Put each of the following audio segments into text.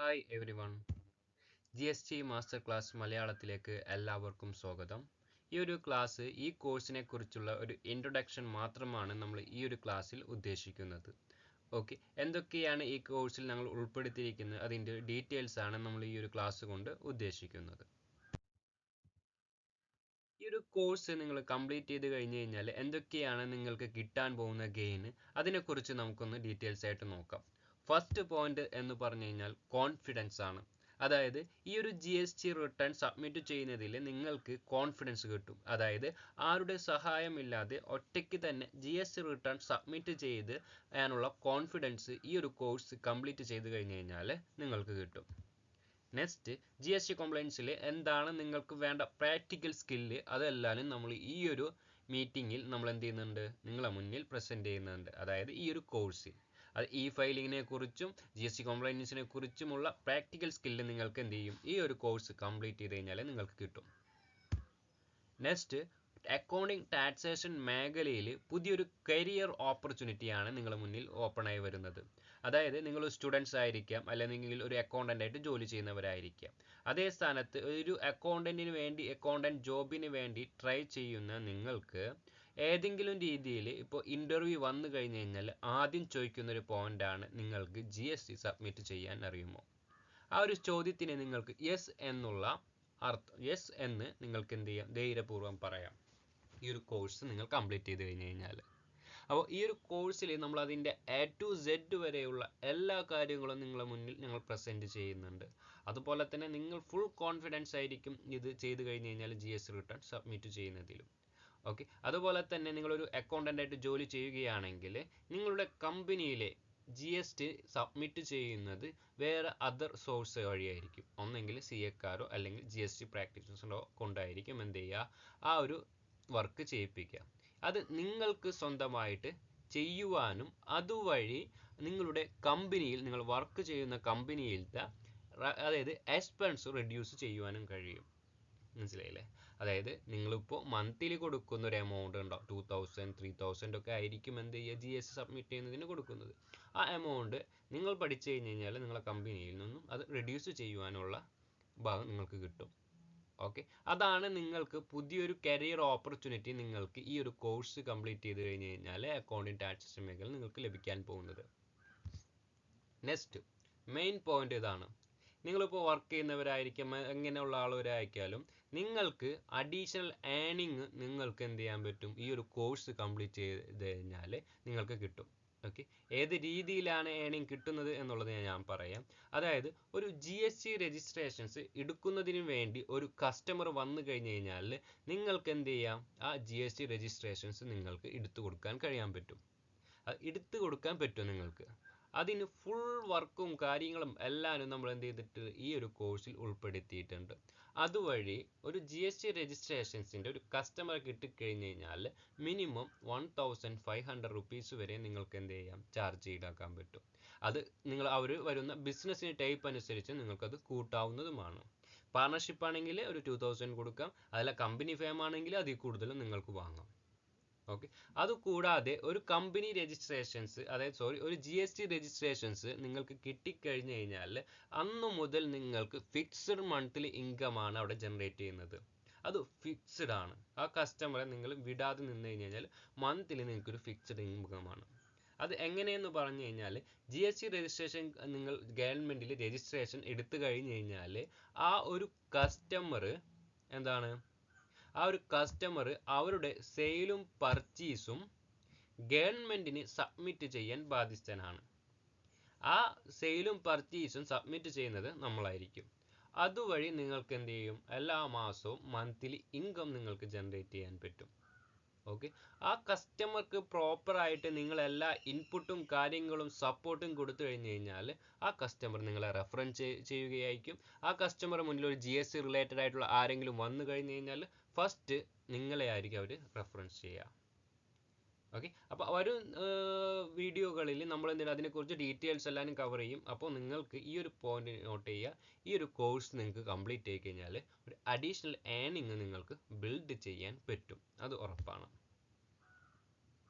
Hi every one. G S T master class മലയാളത്തിലേക്ക് എല്ലാവർക്കും സ്വാഗതം. ഈ കോഴ്സിനെ കുറിച്ചുള്ള ഒരു ഇൻട്രൊഡക്ഷൻ മാത്രമാണ് നമ്മൾ ഈ ഒരു ക്ലാസ്സിൽ ഉദ്ദേശിക്കുന്നത്. ഓക്കെ, എന്തൊക്കെയാണ് ഈ കോഴ്സിൽ ഞങ്ങൾ ഉൾപ്പെടുത്തിയിരിക്കുന്നത്, അതിൻ്റെ ഡീറ്റെയിൽസ് ആണ് നമ്മൾ ഈ ഒരു ക്ലാസ് കൊണ്ട് ഉദ്ദേശിക്കുന്നത്. ഈ ഒരു കോഴ്സ് നിങ്ങൾ കംപ്ലീറ്റ് ചെയ്ത് കഴിഞ്ഞ് കഴിഞ്ഞാൽ എന്തൊക്കെയാണ് നിങ്ങൾക്ക് കിട്ടാൻ പോകുന്ന ഗെയിൻ, അതിനെക്കുറിച്ച് നമുക്കൊന്ന് ഡീറ്റെയിൽസ് ആയിട്ട് നോക്കാം. ഫസ്റ്റ് പോയിന്റ് എന്ന് പറഞ്ഞു കഴിഞ്ഞാൽ കോൺഫിഡൻസ് ആണ്. അതായത് ഈ ഒരു G S T return submit ചെയ്യുന്നതിൽ നിങ്ങൾക്ക് കോൺഫിഡൻസ് കിട്ടും. അതായത് ആരുടെ സഹായമില്ലാതെ ഒറ്റയ്ക്ക് തന്നെ G S T return submit ചെയ്ത് അതിനുള്ള കോൺഫിഡൻസ് ഈ ഒരു കോഴ്സ് കംപ്ലീറ്റ് ചെയ്ത് കഴിഞ്ഞ് കഴിഞ്ഞാൽ നിങ്ങൾക്ക് കിട്ടും. നെക്സ്റ്റ്, ജി എസ് ടി കംപ്ലൈൻസിൽ എന്താണ് നിങ്ങൾക്ക് വേണ്ട പ്രാക്ടിക്കൽ സ്കില്ല്, അതെല്ലാനും നമ്മൾ ഈ ഒരു മീറ്റിങ്ങിൽ നമ്മൾ എന്ത് ചെയ്യുന്നുണ്ട്, നിങ്ങളെ മുന്നിൽ പ്രസൻറ്റ് ചെയ്യുന്നുണ്ട്. അതായത് ഈ ഒരു കോഴ്സിൽ അത് ഇ ഫയലിങ്ങിനെ കുറിച്ചും ജി എസ് ടി കംപ്ലൈൻസിനെ കുറിച്ചുമുള്ള പ്രാക്ടിക്കൽ സ്കില്ല് നിങ്ങൾക്ക് എന്ത് ചെയ്യും, ഈ ഒരു കോഴ്സ് കംപ്ലീറ്റ് ചെയ്ത് കഴിഞ്ഞാൽ നിങ്ങൾക്ക് കിട്ടും. നെക്സ്റ്റ്, അക്കൗണ്ടിങ് ടാക്സേഷൻ മേഖലയിൽ പുതിയൊരു കരിയർ ഓപ്പർച്യൂണിറ്റിയാണ് നിങ്ങളുടെ മുന്നിൽ ഓപ്പൺ ആയി വരുന്നത്. അതായത് നിങ്ങൾ സ്റ്റുഡൻസ് ആയിരിക്കാം, അല്ലെങ്കിൽ ഒരു അക്കൗണ്ടൻ്റ് ആയിട്ട് ജോലി ചെയ്യുന്നവരായിരിക്കാം. അതേ സ്ഥാനത്ത് ഒരു അക്കൗണ്ടൻറ്റ് ജോബിന് വേണ്ടി ട്രൈ ചെയ്യുന്ന നിങ്ങൾക്ക് ഏതെങ്കിലും രീതിയിൽ ഇപ്പോൾ ഇൻ്റർവ്യൂ വന്നു കഴിഞ്ഞ് കഴിഞ്ഞാൽ ആദ്യം ചോദിക്കുന്ന ഒരു പോയിൻ്റാണ്, നിങ്ങൾക്ക് ജി എസ് ടി സബ്മിറ്റ് ചെയ്യാൻ അറിയുമോ? ആ ഒരു ചോദ്യത്തിന് നിങ്ങൾക്ക് യെസ് എന്ന് നിങ്ങൾക്ക് എന്ത് ചെയ്യാം, ധൈര്യപൂർവ്വം പറയാം ഈ ഒരു കോഴ്സ് നിങ്ങൾ കംപ്ലീറ്റ് ചെയ്ത് കഴിഞ്ഞ് കഴിഞ്ഞാൽ. അപ്പോൾ ഈ ഒരു കോഴ്സിൽ നമ്മൾ അതിൻ്റെ എ ടു സെഡ് വരെയുള്ള എല്ലാ കാര്യങ്ങളും നിങ്ങളുടെ മുന്നിൽ ഞങ്ങൾ പ്രസൻറ്റ് ചെയ്യുന്നുണ്ട്. അതുപോലെ തന്നെ നിങ്ങൾ ഫുൾ കോൺഫിഡൻസ് ആയിരിക്കും ഇത് ചെയ്ത് കഴിഞ്ഞ് കഴിഞ്ഞാൽ ജി എസ് റിട്ടേൺ സബ്മിറ്റ് ചെയ്യുന്നതിലും. ഓക്കെ, അതുപോലെ തന്നെ നിങ്ങളൊരു അക്കൗണ്ടൻ്റ് ആയിട്ട് ജോലി ചെയ്യുകയാണെങ്കിൽ നിങ്ങളുടെ കമ്പനിയിലെ ജി എസ് ടി സബ്മിറ്റ് ചെയ്യുന്നത് വേറെ അതർ സോഴ്സ് വഴിയായിരിക്കും. ഒന്നെങ്കിൽ സി എക്കാരോ അല്ലെങ്കിൽ ജി എസ് ടി പ്രാക്ടീഷണറോ കൊണ്ടായിരിക്കും എന്ത് ചെയ്യുക, ആ ഒരു വർക്ക് ചെയ്യിപ്പിക്കുക. അത് നിങ്ങൾക്ക് സ്വന്തമായിട്ട് ചെയ്യുവാനും അതുവഴി നിങ്ങളുടെ കമ്പനിയിൽ, നിങ്ങൾ വർക്ക് ചെയ്യുന്ന കമ്പനിയിലത്തെ അതായത് എക്സ്പെൻസ് റെഡ്യൂസ് ചെയ്യുവാനും കഴിയും. മനസ്സിലായില്ലേ? അതായത് നിങ്ങളിപ്പോൾ മന്ത്ലി കൊടുക്കുന്ന ഒരു എമൗണ്ട് ഉണ്ടാവും, 2000 3000 ഒക്കെ ആയിരിക്കും എന്ത് ചെയ്യുക, ജി എസ് സബ്മിറ്റ് ചെയ്യുന്നതിന് കൊടുക്കുന്നത്. ആ എമൗണ്ട് നിങ്ങൾ പഠിച്ചു കഴിഞ്ഞ് കഴിഞ്ഞാൽ നിങ്ങളുടെ കമ്പനിയിൽ നിന്നും അത് റെഡ്യൂസ് ചെയ്യുവാനുള്ള ഭാഗം നിങ്ങൾക്ക് കിട്ടും. ഓക്കെ, അതാണ് നിങ്ങൾക്ക് പുതിയൊരു കരിയർ ഓപ്പർച്യൂണിറ്റി നിങ്ങൾക്ക് ഈ ഒരു കോഴ്സ് കംപ്ലീറ്റ് ചെയ്ത് കഴിഞ്ഞ് കഴിഞ്ഞാൽ അക്കൗണ്ടിങ് ടാക്സേഷൻ മേഖല നിങ്ങൾക്ക് ലഭിക്കാൻ പോകുന്നത്. നെക്സ്റ്റ് മെയിൻ പോയിന്റ് ഇതാണ്. നിങ്ങളിപ്പോൾ വർക്ക് ചെയ്യുന്നവരായിരിക്കും, എങ്ങനെയുള്ള ആളുകളായിരിക്കാലും നിങ്ങൾക്ക് അഡീഷണൽ ഏണിങ് നിങ്ങൾക്ക് എന്ത് ചെയ്യാൻ പറ്റും, ഈ ഒരു കോഴ്സ് കംപ്ലീറ്റ് ചെയ്ത് കഴിഞ്ഞാൽ നിങ്ങൾക്ക് കിട്ടും. ഓക്കെ, ഏത് രീതിയിലാണ് ഏണിങ് കിട്ടുന്നത് എന്നുള്ളത് ഞാൻ പറയാം. അതായത് ഒരു ജി എസ് ടി രജിസ്ട്രേഷൻസ് എടുക്കുന്നതിന് വേണ്ടി ഒരു കസ്റ്റമർ വന്നു കഴിഞ്ഞ് കഴിഞ്ഞാൽ നിങ്ങൾക്ക് എന്ത് ചെയ്യാം, ആ ജി എസ് ടി രജിസ്ട്രേഷൻസ് നിങ്ങൾക്ക് എടുത്തു കൊടുക്കാൻ പറ്റും. നിങ്ങൾക്ക് അതിന് ഫുൾ വർക്കും കാര്യങ്ങളും എല്ലാം നമ്മൾ എന്ത് ചെയ്തിട്ട് ഈ ഒരു കോഴ്സിൽ ഉൾപ്പെടുത്തിയിട്ടുണ്ട്. അതുവഴി ഒരു ജി എസ് ടി രജിസ്ട്രേഷൻസിൻ്റെ ഒരു കസ്റ്റമർ കിട്ടിക്കഴിഞ്ഞ് കഴിഞ്ഞാൽ മിനിമം 1500 റുപ്പീസ് വരെ നിങ്ങൾക്ക് എന്ത് ചെയ്യാം, ചാർജ് ഈടാക്കാൻ പറ്റും. അത് നിങ്ങൾ അവർ വരുന്ന ബിസിനസ്സിന് ടൈപ്പ് അനുസരിച്ച് നിങ്ങൾക്കത് കൂട്ടാവുന്നതുമാണ്. പാർട്ണർഷിപ്പ് ആണെങ്കിൽ ഒരു 2000 കൊടുക്കാം, അതല്ല കമ്പനി ഫേം ആണെങ്കിൽ അതിൽ കൂടുതലും നിങ്ങൾക്ക് വാങ്ങാം. ഓക്കെ, അതുകൂടാതെ ഒരു കമ്പനി രജിസ്ട്രേഷൻസ്, ഒരു ജി എസ് ടി രജിസ്ട്രേഷൻസ് നിങ്ങൾക്ക് കിട്ടിക്കഴിഞ്ഞ് കഴിഞ്ഞാൽ അന്നു മുതൽ നിങ്ങൾക്ക് ഫിക്സ്ഡ് മന്ത്ലി ഇൻകം ആണ് അവിടെ ജനറേറ്റ് ചെയ്യുന്നത്. അത് ഫിക്സ്ഡ് ആണ്. ആ കസ്റ്റമറെ നിങ്ങൾ വിടാതെ നിന്ന് കഴിഞ്ഞാൽ മന്ത്ലി നിങ്ങൾക്കൊരു ഫിക്സ്ഡ് ഇൻകമാണ്. അത് എങ്ങനെയെന്ന് പറഞ്ഞു കഴിഞ്ഞാൽ ജി എസ് ടി രജിസ്ട്രേഷൻ നിങ്ങൾ ഗവൺമെൻറ്റിൽ രജിസ്ട്രേഷൻ എടുത്തു കഴിഞ്ഞ് കഴിഞ്ഞാൽ ആ ഒരു കസ്റ്റമർ അവരുടെ സെയിലും പർച്ചേസും ഗവൺമെൻറ്റിന് സബ്മിറ്റ് ചെയ്യാൻ ബാധ്യസ്ഥനാണ്. ആ സെയിലും പർച്ചേസും സബ്മിറ്റ് ചെയ്യുന്നത് നമ്മളായിരിക്കും. അതുവഴി നിങ്ങൾക്ക് എന്ത് ചെയ്യും, എല്ലാ മാസവും മന്ത്ലി ഇൻകം നിങ്ങൾക്ക് ജനറേറ്റ് ചെയ്യാൻ പറ്റും. ഓക്കെ, ആ കസ്റ്റമർക്ക് പ്രോപ്പറായിട്ട് നിങ്ങൾ എല്ലാ ഇൻപുട്ടും കാര്യങ്ങളും സപ്പോർട്ടും കൊടുത്തു കഴിഞ്ഞ് കഴിഞ്ഞാൽ ആ കസ്റ്റമർ നിങ്ങളെ റെഫറൻസ് ചെയ്യുകയായിരിക്കും. ആ കസ്റ്റമർ മുന്നിൽ ഒരു ജി എസ് ടി റിലേറ്റഡ് ആയിട്ടുള്ള ആരെങ്കിലും വന്നു കഴിഞ്ഞ് കഴിഞ്ഞാൽ ഫസ്റ്റ് നിങ്ങളെ ആയിരിക്കും അവർ റെഫറൻസ് ചെയ്യുക. ഓക്കെ, അപ്പോൾ വരും വീഡിയോകളിൽ നമ്മൾ എന്തെങ്കിലും അതിനെക്കുറിച്ച് ഡീറ്റെയിൽസ് എല്ലാം കവർ ചെയ്യും. അപ്പോൾ നിങ്ങൾക്ക് ഈ ഒരു പോയിന്റ് നോട്ട് ചെയ്യുക, ഈ ഒരു കോഴ്സ് നിങ്ങൾക്ക് കംപ്ലീറ്റ് ചെയ്ത് കഴിഞ്ഞാൽ ഒരു അഡീഷണൽ ഏണിങ് നിങ്ങൾക്ക് ബിൽഡ് ചെയ്യാൻ പറ്റും, അത് ഉറപ്പാണ്.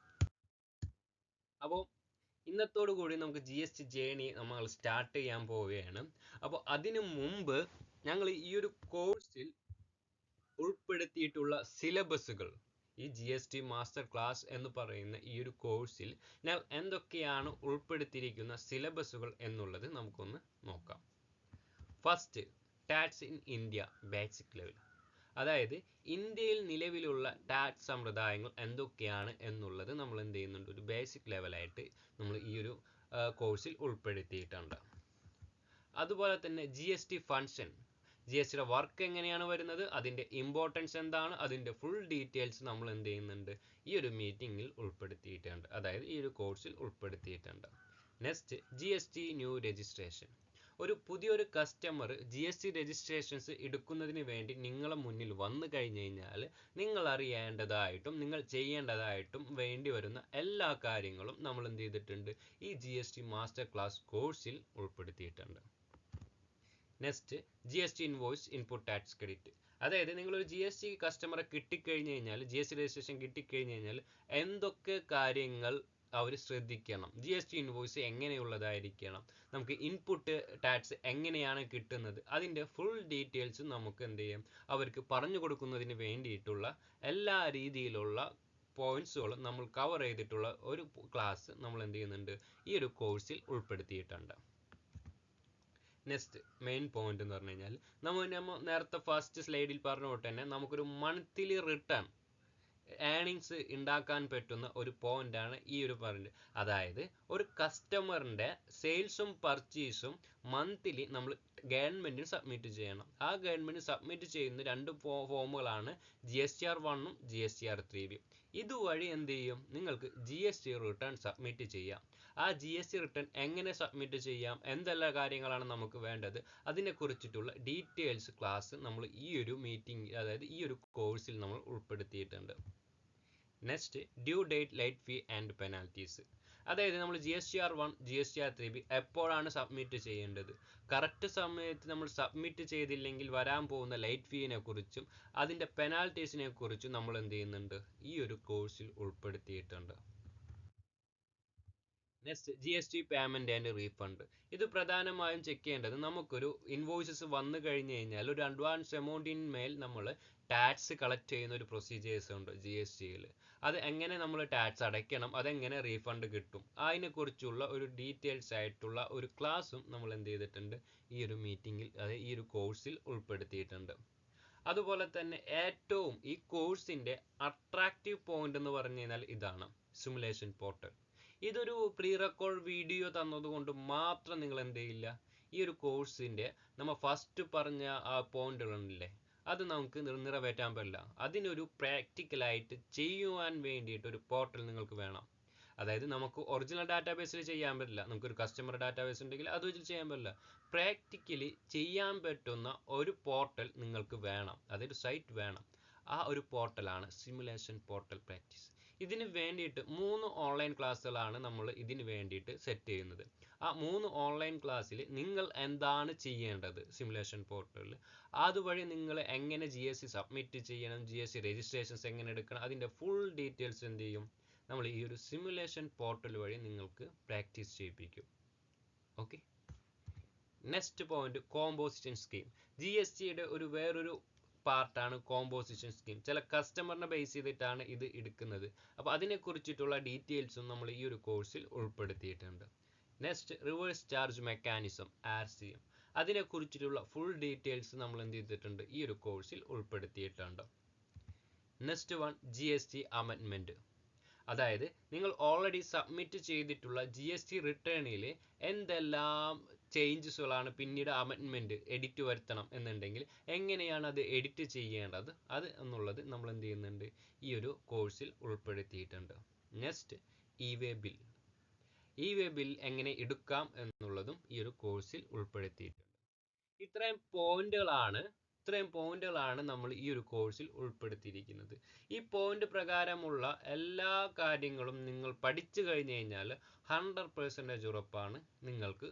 അപ്പോൾ ഇന്നത്തോടു കൂടി നമുക്ക് GST ജേണി നമ്മൾ സ്റ്റാർട്ട് ചെയ്യാൻ പോവുകയാണ്. അപ്പോൾ അതിനു മുമ്പ് ഞങ്ങൾ ഈ ഒരു കോഴ്സിൽ ഉൾപ്പെടുത്തിയിട്ടുള്ള സിലബസുകൾ, ഈ GST മാസ്റ്റർ ക്ലാസ് എന്ന് പറയുന്ന ഈ ഒരു കോഴ്സിൽ ഞങ്ങൾ എന്തൊക്കെയാണ് ഉൾപ്പെടുത്തിയിരിക്കുന്ന സിലബസുകൾ എന്നുള്ളത് നമുക്കൊന്ന് നോക്കാം. First, tax in India basic level. അതായത് ഇന്ത്യയിൽ നിലവിലുള്ള ടാക്സ് സമ്പ്രദായങ്ങൾ എന്തൊക്കെയാണ് എന്നുള്ളത് നമ്മൾ എന്ത് ചെയ്യുന്നുണ്ട്, ഒരു ബേസിക് ലെവലായിട്ട് നമ്മൾ ഈ ഒരു കോഴ്സിൽ ഉൾപ്പെടുത്തിയിട്ടുണ്ട്. അതുപോലെ തന്നെ GST ഫംഗ്ഷൻ, GSTയുടെ വർക്ക് എങ്ങനെയാണ് വരുന്നത്, അതിൻ്റെ ഇമ്പോർട്ടൻസ് എന്താണ്, അതിൻ്റെ ഫുൾ ഡീറ്റെയിൽസ് നമ്മൾ എന്ത് ചെയ്യുന്നുണ്ട്, ഈ ഒരു മീറ്റിങ്ങിൽ ഉൾപ്പെടുത്തിയിട്ടുണ്ട്, അതായത് ഈ ഒരു കോഴ്സിൽ ഉൾപ്പെടുത്തിയിട്ടുണ്ട്. Next, GST new registration. ഒരു പുതിയൊരു കസ്റ്റമർ GST രജിസ്ട്രേഷൻസ് എടുക്കുന്നതിന് വേണ്ടി നിങ്ങളെ മുന്നിൽ വന്നു കഴിഞ്ഞു കഴിഞ്ഞാൽ നിങ്ങൾ അറിയേണ്ടതായിട്ടും നിങ്ങൾ ചെയ്യേണ്ടതായിട്ടും വേണ്ടി വരുന്ന എല്ലാ കാര്യങ്ങളും നമ്മൾ എന്ത് ചെയ്തിട്ടുണ്ട്, ഈ GST മാസ്റ്റർ ക്ലാസ് കോഴ്സിൽ ഉൾപ്പെടുത്തിയിട്ടുണ്ട്. Next, GST invoice input tax credit. അതായത് നിങ്ങളൊരു GST കസ്റ്റമറെ കിട്ടിക്കഴിഞ്ഞ് കഴിഞ്ഞാൽ, GST രജിസ്ട്രേഷൻ കിട്ടിക്കഴിഞ്ഞ് കഴിഞ്ഞാൽ എന്തൊക്കെ കാര്യങ്ങൾ അവർ ശ്രദ്ധിക്കണം, GST ഇൻവോയ്സ് എങ്ങനെയുള്ളതായിരിക്കണം, നമുക്ക് ഇൻപുട്ട് ടാക്സ് എങ്ങനെയാണ് കിട്ടുന്നത്, അതിൻ്റെ ഫുൾ ഡീറ്റെയിൽസ് നമുക്ക് എന്ത് ചെയ്യാം, അവർക്ക് പറഞ്ഞു കൊടുക്കുന്നതിന് വേണ്ടിയിട്ടുള്ള എല്ലാ രീതിയിലുള്ള പോയിന്റ്സുകളും നമ്മൾ കവർ ചെയ്തിട്ടുള്ള ഒരു ക്ലാസ് നമ്മൾ എന്ത് ചെയ്യുന്നുണ്ട്, ഈ ഒരു കോഴ്സിൽ ഉൾപ്പെടുത്തിയിട്ടുണ്ട്. നെക്സ്റ്റ് മെയിൻ പോയിന്റ് എന്ന് പറഞ്ഞു കഴിഞ്ഞാൽ നമ്മൾ നേരത്തെ ഫസ്റ്റ് സ്ലൈഡിൽ പറഞ്ഞ പോലെ തന്നെ നമുക്കൊരു മന്ത്ലി റിട്ടേൺ ഏണിങ്സ് ഉണ്ടാക്കാൻ പറ്റുന്ന ഒരു പോയിന്റാണ് ഈ ഒരു പോയിന്റ്. അതായത് ഒരു കസ്റ്റമറിന്റെ സെയിൽസും പർച്ചേസും മന്ത്ലി നമ്മൾ ഗവൺമെന്റിന് സബ്മിറ്റ് ചെയ്യണം. ആ ഗവൺമെന്റ് സബ്മിറ്റ് ചെയ്യുന്ന രണ്ട് ഫോമുകളാണ് GSTR1ഉം GSTR3ഉം. ഇതുവഴി എന്ത് ചെയ്യും, നിങ്ങൾക്ക് GST റിട്ടേൺ സബ്മിറ്റ് ചെയ്യാം. ആ GST റിട്ടേൺ എങ്ങനെ സബ്മിറ്റ് ചെയ്യാം, എന്തെല്ലാം കാര്യങ്ങളാണ് നമുക്ക് വേണ്ടത്, അതിനെക്കുറിച്ചിട്ടുള്ള ഡീറ്റെയിൽസ് ക്ലാസ് നമ്മൾ ഈ ഒരു മീറ്റിംഗ്, അതായത് ഈ ഒരു കോഴ്സിൽ നമ്മൾ ഉൾപ്പെടുത്തിയിട്ടുണ്ട്. Next, due date, light fee and penalties. അതായത് നമ്മൾ GSTR1 GSTR3 എപ്പോഴാണ് സബ്മിറ്റ് ചെയ്യേണ്ടത്, കറക്റ്റ് സമയത്ത് നമ്മൾ സബ്മിറ്റ് ചെയ്തില്ലെങ്കിൽ വരാൻ പോകുന്ന ലൈറ്റ് ഫീനെ കുറിച്ചും അതിൻ്റെ പെനാൽറ്റീസിനെ കുറിച്ചും നമ്മൾ എന്ത് ചെയ്യുന്നുണ്ട്, ഈ ഒരു കോഴ്സിൽ ഉൾപ്പെടുത്തിയിട്ടുണ്ട്. Next, GST payment and refund. ഇത് പ്രധാനമായും ചെക്ക് ചെയ്യേണ്ടത്, നമുക്കൊരു ഇൻവോയ്സസ് വന്നു കഴിഞ്ഞു കഴിഞ്ഞാൽ ഒരു അഡ്വാൻസ് എമൗണ്ടിന്മേൽ നമ്മൾ ടാക്സ് കളക്ട് ചെയ്യുന്ന ഒരു പ്രൊസീജിയേഴ്സ് ഉണ്ട് GSTയിൽ. അത് എങ്ങനെ നമ്മൾ ടാക്സ് അടയ്ക്കണം, അതെങ്ങനെ റീഫണ്ട് കിട്ടും, അതിനെക്കുറിച്ചുള്ള ഒരു ഡീറ്റെയിൽസ് ആയിട്ടുള്ള ഒരു ക്ലാസ്സും നമ്മൾ എന്ത് ചെയ്തിട്ടുണ്ട്, ഈ ഒരു മീറ്റിങ്ങിൽ, അതായത് ഈ ഒരു കോഴ്സിൽ ഉൾപ്പെടുത്തിയിട്ടുണ്ട്. അതുപോലെ തന്നെ ഏറ്റവും ഈ കോഴ്സിൻ്റെ അട്രാക്റ്റീവ് പോയിന്റ് എന്ന് പറഞ്ഞു കഴിഞ്ഞാൽ ഇതാണ്, സിമുലേഷൻ പോർട്ടൽ. ഇതൊരു പ്രീ റെക്കോർഡ് വീഡിയോ തന്നതുകൊണ്ട് മാത്രം നിങ്ങൾ എന്ത് ചെയ്യില്ല, ഈ ഒരു കോഴ്സിൻ്റെ നമ്മൾ ഫസ്റ്റ് പറഞ്ഞ ആ പോയിന്റുകളില്ലേ, അത് നമുക്ക് നിറവേറ്റാൻ പറ്റില്ല. അതിനൊരു പ്രാക്ടിക്കലായിട്ട് ചെയ്യുവാൻ വേണ്ടിയിട്ട് ഒരു പോർട്ടൽ നിങ്ങൾക്ക് വേണം. അതായത് നമുക്ക് ഒറിജിനൽ ഡാറ്റാബേസിൽ ചെയ്യാൻ പറ്റില്ല, നമുക്കൊരു കസ്റ്റമർ ഡാറ്റാബേസ് ഉണ്ടെങ്കിൽ അത് വെച്ച് ചെയ്യാൻ പറ്റില്ല. പ്രാക്ടിക്കലി ചെയ്യാൻ പറ്റുന്ന ഒരു പോർട്ടൽ നിങ്ങൾക്ക് വേണം, അതൊരു സൈറ്റ് വേണം. ആ ഒരു പോർട്ടലാണ് സിമുലേഷൻ പോർട്ടൽ പ്രാക്ടീസ്. ഇതിന് വേണ്ടിയിട്ട് 3 ഓൺലൈൻ ക്ലാസ്സുകളാണ് നമ്മൾ ഇതിന് വേണ്ടിയിട്ട് സെറ്റ് ചെയ്യുന്നത്. ആ 3 ഓൺലൈൻ ക്ലാസ്സിൽ നിങ്ങൾ എന്താണ് ചെയ്യേണ്ടത് സിമുലേഷൻ പോർട്ടലിൽ, അതുവഴി നിങ്ങൾ എങ്ങനെ GST സബ്മിറ്റ് ചെയ്യണം, GST രജിസ്ട്രേഷൻസ് എങ്ങനെ എടുക്കണം, അതിൻ്റെ ഫുൾ ഡീറ്റെയിൽസ് എന്ത് ചെയ്യും, നമ്മൾ ഈ ഒരു സിമുലേഷൻ പോർട്ടൽ വഴി നിങ്ങൾക്ക് പ്രാക്ടീസ് ചെയ്യിപ്പിക്കും. Okay. Next point, composition scheme. GSTയുടെ ഒരു വേറൊരു പാർട്ടാണ് കോമ്പോസിഷൻ സ്കീം. ചില കസ്റ്റമറിനെ ബേസ് ചെയ്തിട്ടാണ് ഇത് എടുക്കുന്നത്. അപ്പോൾ അതിനെക്കുറിച്ചിട്ടുള്ള ഡീറ്റെയിൽസും നമ്മൾ ഈ ഒരു കോഴ്സിൽ ഉൾപ്പെടുത്തിയിട്ടുണ്ട്. Next, reverse charge mechanism, RCM. അതിനെക്കുറിച്ചിട്ടുള്ള ഫുൾ ഡീറ്റെയിൽസ് നമ്മൾ എന്ത് ചെയ്തിട്ടുണ്ട്, ഈ ഒരു കോഴ്സിൽ ഉൾപ്പെടുത്തിയിട്ടുണ്ട്. Next one, GST amendment. അതായത് നിങ്ങൾ ഓൾറെഡി സബ്മിറ്റ് ചെയ്തിട്ടുള്ള GST റിട്ടേണിൽ എന്തെല്ലാം ചേഞ്ചസുകളാണ് പിന്നീട് അമെൻഡ്മെൻറ്റ് എഡിറ്റ് വരുത്തണം എന്നുണ്ടെങ്കിൽ എങ്ങനെയാണ് അത് എഡിറ്റ് ചെയ്യേണ്ടത്, അത് എന്നുള്ളത് നമ്മൾ എന്ത് ചെയ്യുന്നുണ്ട്, ഈ ഒരു കോഴ്സിൽ ഉൾപ്പെടുത്തിയിട്ടുണ്ട്. Next, e-way bill. E-way bill എങ്ങനെ എടുക്കാം എന്നുള്ളതും ഈ ഒരു കോഴ്സിൽ ഉൾപ്പെടുത്തിയിട്ടുണ്ട്. ഇത്രയും പോയിന്റുകളാണ് നമ്മൾ ഈ ഒരു കോഴ്സിൽ ഉൾപ്പെടുത്തിയിരിക്കുന്നത്. ഈ പോയിന്റ് പ്രകാരമുള്ള എല്ലാ കാര്യങ്ങളും നിങ്ങൾ പഠിച്ചു കഴിഞ്ഞു കഴിഞ്ഞാൽ 100% ഉറപ്പാണ് നിങ്ങൾക്ക്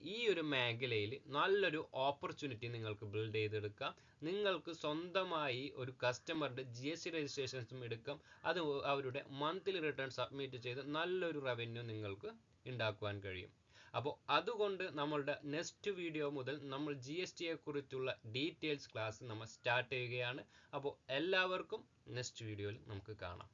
ഈ ഒരു മേഖലയിൽ നല്ലൊരു ഓപ്പർച്യൂണിറ്റി നിങ്ങൾക്ക് ബിൽഡ് ചെയ്തെടുക്കാം. നിങ്ങൾക്ക് സ്വന്തമായി ഒരു കസ്റ്റമറുടെ GST രജിസ്ട്രേഷൻസും എടുക്കാം. അത് അവരുടെ മന്ത്ലി റിട്ടേൺ സബ്മിറ്റ് ചെയ്ത് നല്ലൊരു റവന്യൂ നിങ്ങൾക്ക് ഉണ്ടാക്കുവാൻ കഴിയും. അപ്പോൾ അതുകൊണ്ട് നമ്മളുടെ നെക്സ്റ്റ് വീഡിയോ മുതൽ നമ്മൾ GST കുറിച്ചുള്ള ഡീറ്റെയിൽസ് ക്ലാസ് നമ്മൾ സ്റ്റാർട്ട് ചെയ്യുകയാണ്. അപ്പോൾ എല്ലാവർക്കും നെക്സ്റ്റ് വീഡിയോയിൽ നമുക്ക് കാണാം.